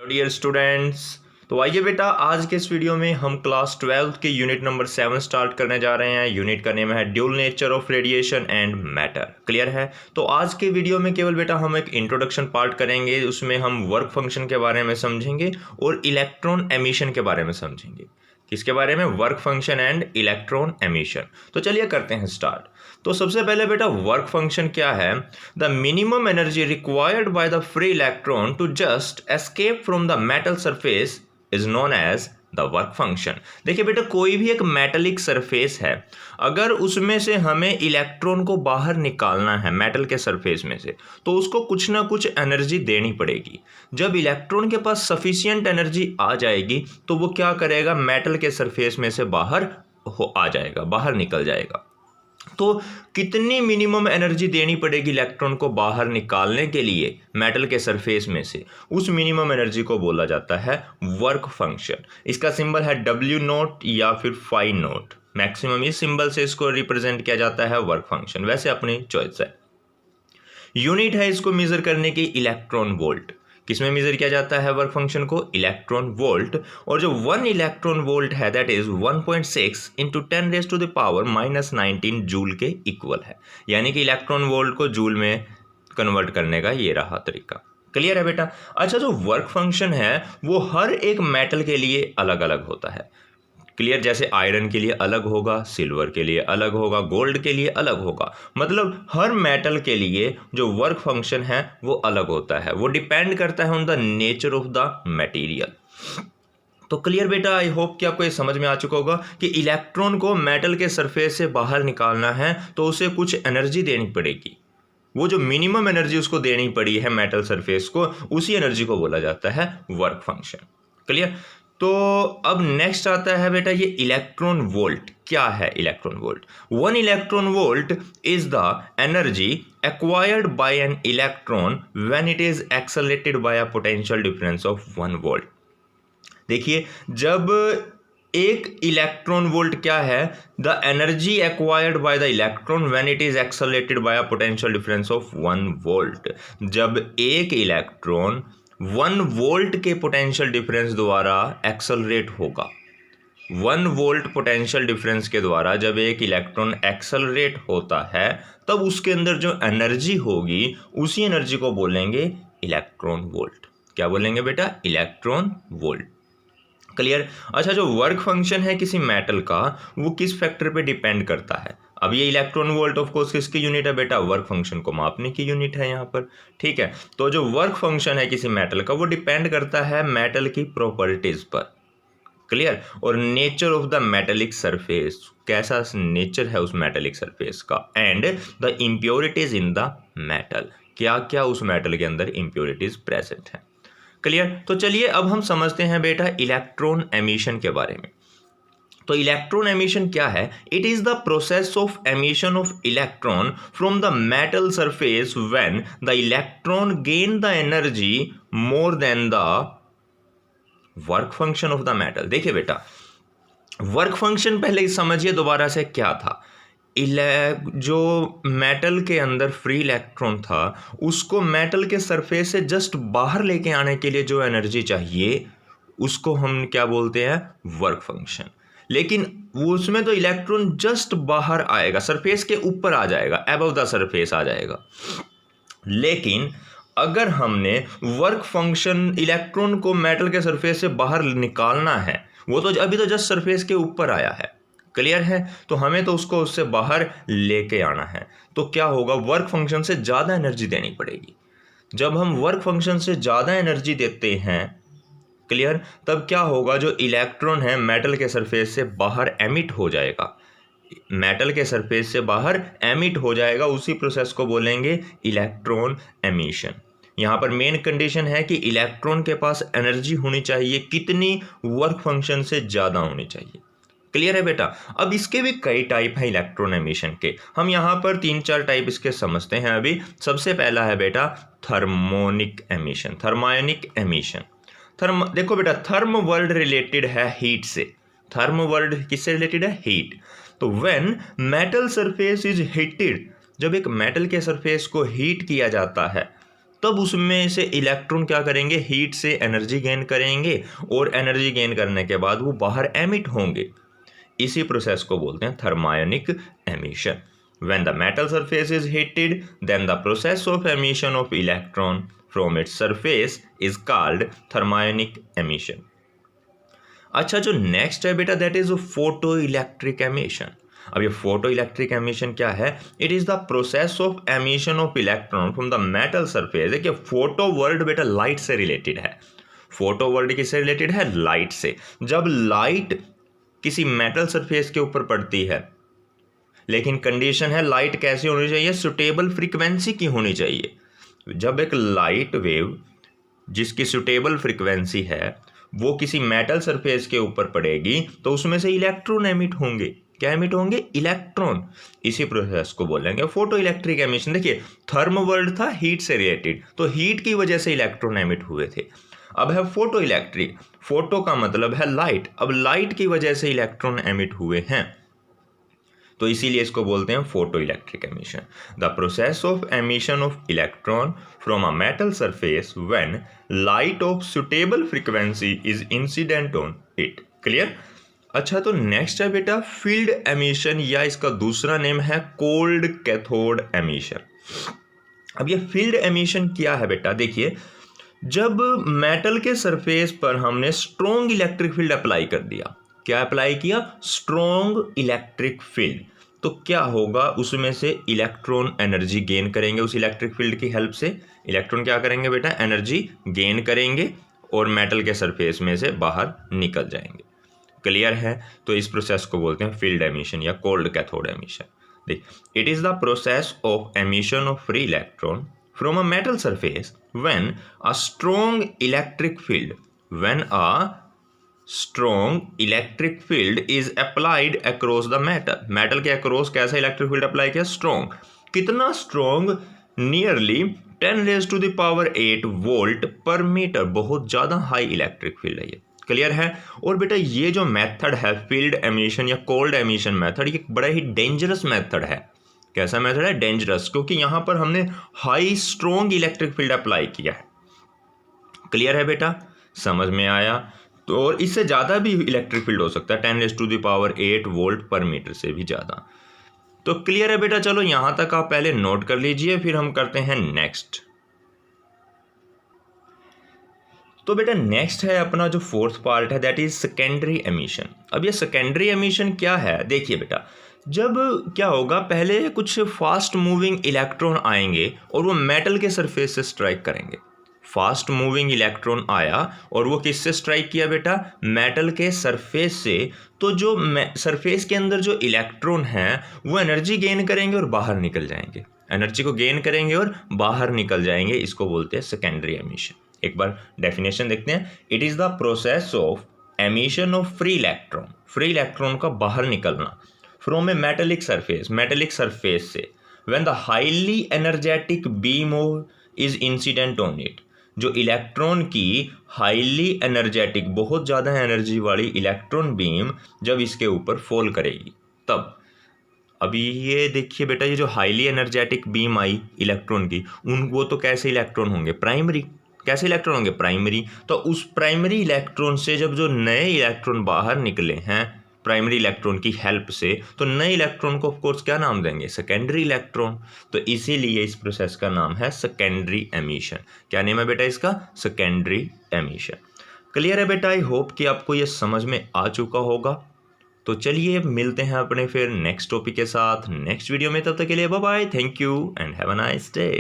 Dear students, तो आइए बेटा आज के इस वीडियो में हम क्लास 12 के यूनिट नंबर 7 स्टार्ट करने जा रहे हैं। यूनिट का नेम है dual nature of radiation and matter. Clear है? तो आज के वीडियो में केवल बेटा हम एक इंट्रोडक्शन पार्ट करेंगे, उसमें हम वर्क फंक्शन के बारे में समझेंगे और इलेक्ट्रॉन एमिशन के बारे में समझेंगे। किसके बारे में? Work function and electron emission. तो चलिए करते हैं स्टार्ट। तो सबसे पहले बेटा वर्क फंक्शन क्या है? The minimum energy required by the free electron to just escape from the metal surface is known as the work function. देखिए बेटा, कोई भी एक मेटेलिक सरफेस है, अगर उसमें से हमें इलेक्ट्रॉन को बाहर निकालना है मेटल के सरफेस में से, तो उसको कुछ ना कुछ एनर्जी देनी पड़ेगी। जब इलेक्ट्रॉन के पास सफिशिएंट एनर्जी आ जाएगी तो वो क्या करेगा? मेटल के सरफेस में से बाहर आ जाएगा, बाहर निकल जाएगा। तो कितनी मिनिमम एनर्जी देनी पड़ेगी इलेक्ट्रॉन को बाहर निकालने के लिए मेटल के सरफेस में से? उस मिनिमम एनर्जी को बोला जाता है वर्क फंक्शन। इसका सिंबल है W नोट या फिर फाई नोट। मैक्सिमम इस सिंबल से इसको रिप्रेजेंट किया जाता है वर्क फंक्शन, वैसे अपनी चॉइस है। यूनिट है इसको मेजर करने की इलेक्ट्रॉन वोल्ट। किसमें मेजर किया जाता है वर्क फंक्शन को? Electron volt. और जो 1 इलेक्ट्रॉन वोल्ट है दैट इज 1.6 इंटू 10⁻⁻19 जूल के इक्वल है। यानी कि इलेक्ट्रॉन वोल्ट को जूल में कन्वर्ट करने का ये रहा तरीका। क्लियर है बेटा? अच्छा, जो वर्क फंक्शन है वो हर एक मेटल के लिए अलग अलग होता है। क्लियर? जैसे आयरन के लिए अलग होगा, सिल्वर के लिए अलग होगा, गोल्ड के लिए अलग होगा। मतलब हर मेटल के लिए जो वर्क फंक्शन है वो अलग होता है। वो डिपेंड करता है on the nature of the material. तो क्लियर बेटा, आई होप कि आपको ये समझ में आ चुका होगा कि इलेक्ट्रॉन को मेटल के सरफेस से बाहर निकालना है तो उसे कुछ एनर्जी देनी पड़ेगी। वो जो मिनिमम एनर्जी उसको देनी पड़ी है मेटल सरफेस को, उसी एनर्जी को बोला जाता है वर्क फंक्शन। क्लियर? तो अब नेक्स्ट आता है बेटा ये इलेक्ट्रॉन वोल्ट। क्या है electron volt? 1 electron volt is the energy acquired by an electron when it is accelerated by a potential difference of 1 volt. देखिए, जब एक इलेक्ट्रॉन वोल्ट क्या है? The energy acquired by the electron when it is accelerated by a potential difference of 1 volt. जब एक electron 1 volt के potential difference द्वारा accelerate होगा, 1 वोल्ट पोटेंशियल डिफरेंस के द्वारा जब एक इलेक्ट्रॉन एक्सेलरेट होता है तब उसके अंदर जो एनर्जी होगी उसी एनर्जी को बोलेंगे इलेक्ट्रॉन वोल्ट। क्या बोलेंगे बेटा? Electron volt. क्लियर? अच्छा, जो वर्क फंक्शन है किसी मेटल का वो किस फैक्टर पे डिपेंड करता है? अब ये इलेक्ट्रॉन वोल्ट ऑफ कोर्स किसकी यूनिट है बेटा? वर्क फंक्शन को मापने की यूनिट है यहाँ पर। ठीक है, तो जो वर्क फंक्शन है किसी मेटल का वो डिपेंड करता है मेटल की प्रॉपर्टीज पर। क्लियर? और nature of the metallic surface, कैसा नेचर है उस मेटेलिक सरफेस का, and the impurities in the metal, क्या क्या उस मेटल के अंदर इम्प्योरिटीज प्रेजेंट है। क्लियर? तो चलिए अब हम समझते हैं बेटा इलेक्ट्रॉन एमिशन के बारे में। तो इलेक्ट्रॉन एमिशन क्या है? It is the process of emission of electron from the metal surface when the electron gain the energy more than the work function of the metal. देखिए बेटा, वर्क फंक्शन पहले समझिए दोबारा से क्या था। जो मेटल के अंदर फ्री इलेक्ट्रॉन था उसको मेटल के सरफेस से जस्ट बाहर लेके आने के लिए जो एनर्जी चाहिए उसको हम क्या बोलते हैं? Work function. लेकिन वो उसमें तो इलेक्ट्रॉन जस्ट बाहर आएगा, सरफेस के ऊपर आ जाएगा, अबव द सरफेस आ जाएगा। लेकिन अगर हमने वर्क फंक्शन इलेक्ट्रॉन को मेटल के सरफेस से बाहर निकालना है, वो तो अभी तो जस्ट सरफेस के ऊपर आया है। क्लियर है? तो हमें तो उसको उससे बाहर लेके आना है, तो क्या होगा? वर्क फंक्शन से ज़्यादा एनर्जी देनी पड़ेगी। जब हम वर्क फंक्शन से ज़्यादा एनर्जी देते हैं, क्लियर, तब क्या होगा? जो इलेक्ट्रॉन है मेटल के सरफेस से बाहर एमिट हो जाएगा, मेटल के सरफेस से बाहर एमिट हो जाएगा। उसी प्रोसेस को बोलेंगे इलेक्ट्रॉन एमिशन। यहाँ पर मेन कंडीशन है कि इलेक्ट्रॉन के पास एनर्जी होनी चाहिए, कितनी? वर्क फंक्शन से ज़्यादा होनी चाहिए। क्लियर है बेटा? अब इसके भी कई टाइप हैं इलेक्ट्रॉन एमिशन के। हम यहाँ पर 3-4 टाइप इसके समझते हैं अभी। सबसे पहला है बेटा थर्मोनिक एमिशन, थर्मायोनिक एमिशन। देखो बेटा, थर्म वर्ल्ड रिलेटेड है हीट से। थर्म वर्ल्ड किससे रिलेटेड है? हीट। तो when metal surface is heated, जब एक मेटल के सरफेस को हीट किया जाता है तब उसमें से इलेक्ट्रॉन क्या करेंगे, हीट से एनर्जी गेन करेंगे और एनर्जी गेन करने के बाद वो बाहर एमिट होंगे। इसी प्रोसेस को बोलते हैं thermionic emission. When the metal surface is heated, then the process of emission of electron from its surface is called thermionic emission. अच्छा, जो नेक्स्ट है बेटा that is photo electric emission. अब ये फोटो इलेक्ट्रिक एमिशन क्या है? It is the process of emission of electron from the metal surface. देखिए photo word बेटा लाइट से रिलेटेड है। फोटो वर्ड किससे रिलेटेड है? लाइट से। जब लाइट किसी मेटल सरफेस के ऊपर पड़ती है, लेकिन कंडीशन है लाइट कैसी होनी चाहिए? सुटेबल फ्रीक्वेंसी की होनी चाहिए। जब एक लाइट वेव जिसकी सुटेबल फ्रीक्वेंसी है वो किसी मेटल सरफेस के ऊपर पड़ेगी तो उसमें से इलेक्ट्रॉन एमिट होंगे। क्या एमिट होंगे? इलेक्ट्रॉन। इसी प्रोसेस को बोलेंगे फोटो इलेक्ट्रिक एमिशन। देखिए थर्म वर्ड था हीट से रिलेटेड, तो हीट की वजह से इलेक्ट्रॉन एमिट हुए थे। अब है फोटो इलेक्ट्रिक। फोटो का मतलब है लाइट। अब लाइट की वजह से इलेक्ट्रॉन एमिट हुए हैं, तो इसीलिए इसको बोलते हैं photo electric emission. The process of emission of electron from a metal surface when light of suitable frequency is incident on it. Clear? अच्छा, तो नेक्स्ट है बेटा फील्ड एमिशन, या इसका दूसरा नेम है कोल्ड कैथोड एमिशन। अब ये फील्ड एमिशन क्या है बेटा? देखिए जब मेटल के सरफेस पर हमने स्ट्रॉन्ग इलेक्ट्रिक फील्ड अप्लाई कर दिया। क्या अप्लाई किया? Strong electric field. तो क्या होगा? उसमें से इलेक्ट्रॉन एनर्जी गेन करेंगे। उस इलेक्ट्रिक फील्ड की हेल्प से इलेक्ट्रॉन क्या करेंगे बेटा? एनर्जी गेन करेंगे और मेटल के सरफेस में से बाहर निकल जाएंगे। क्लियर है? तो इस प्रोसेस को बोलते हैं फील्ड एमिशन या कोल्ड कैथोड एमिशन। देख, it is the process of emission of free electron from a metal surface when a strong electric field strong electric field is applied across the metal. Metal के across कैसा electric field apply किया? Strong. कितना strong? Nearly 10⁸ volt पर metre. बहुत ज़्यादा high electric field है ये। Clear है? और बेटा ये जो मेथड है फील्ड एमिशन या कोल्ड एमिशन मेथड, ये बड़ा ही डेंजरस मेथड है। कैसा मेथड है? डेंजरस, क्योंकि यहाँ पर हमने high strong electric field apply किया है। क्लियर है बेटा? समझ में आया? तो और इससे ज़्यादा भी इलेक्ट्रिक फील्ड हो सकता है, 10⁸ वोल्ट पर मीटर से भी ज़्यादा। तो क्लियर है बेटा? चलो यहाँ तक आप पहले नोट कर लीजिए, फिर हम करते हैं नेक्स्ट। तो बेटा नेक्स्ट है अपना जो फोर्थ पार्ट है दैट इज सेकेंडरी एमिशन। अब ये सेकेंडरी एमिशन क्या है? देखिए बेटा जब क्या होगा, पहले कुछ फास्ट मूविंग इलेक्ट्रॉन आएंगे और वो मेटल के सरफेस से स्ट्राइक करेंगे। फास्ट मूविंग इलेक्ट्रॉन आया और वो किससे स्ट्राइक किया बेटा? मेटल के सरफेस से। तो जो सरफेस के अंदर जो इलेक्ट्रॉन हैं वो एनर्जी गेन करेंगे और बाहर निकल जाएंगे। एनर्जी को गेन करेंगे और बाहर निकल जाएंगे। इसको बोलते हैं सेकेंडरी एमिशन। एक बार डेफिनेशन देखते हैं। It is the process of emission of free electron. Free electron का बाहर निकलना फ्रॉम ए मेटेलिक सरफेस से when the highly energetic beam is incident on it. जो इलेक्ट्रॉन की हाईली एनर्जेटिक, बहुत ज़्यादा एनर्जी वाली इलेक्ट्रॉन बीम जब इसके ऊपर फॉल करेगी तब। अभी ये देखिए बेटा, ये जो हाईली एनर्जेटिक बीम आई इलेक्ट्रॉन की, वो तो कैसे इलेक्ट्रॉन होंगे? प्राइमरी। कैसे इलेक्ट्रॉन होंगे? प्राइमरी। तो उस प्राइमरी इलेक्ट्रॉन से जब जो नए इलेक्ट्रॉन बाहर निकले हैं प्राइमरी इलेक्ट्रॉन की हेल्प से, तो नए इलेक्ट्रॉन को ऑफ कोर्स क्या नाम देंगे? Secondary electron. तो इसीलिए इस प्रोसेस का नाम है सेकेंडरी एमिशन। क्या नेम है बेटा इसका? Secondary emission. क्लियर है बेटा? आई होप कि आपको ये समझ में आ चुका होगा। तो चलिए मिलते हैं अपने फिर नेक्स्ट टॉपिक के साथ नेक्स्ट वीडियो में। तब तक के लिए bye bye, thank you and have a nice day.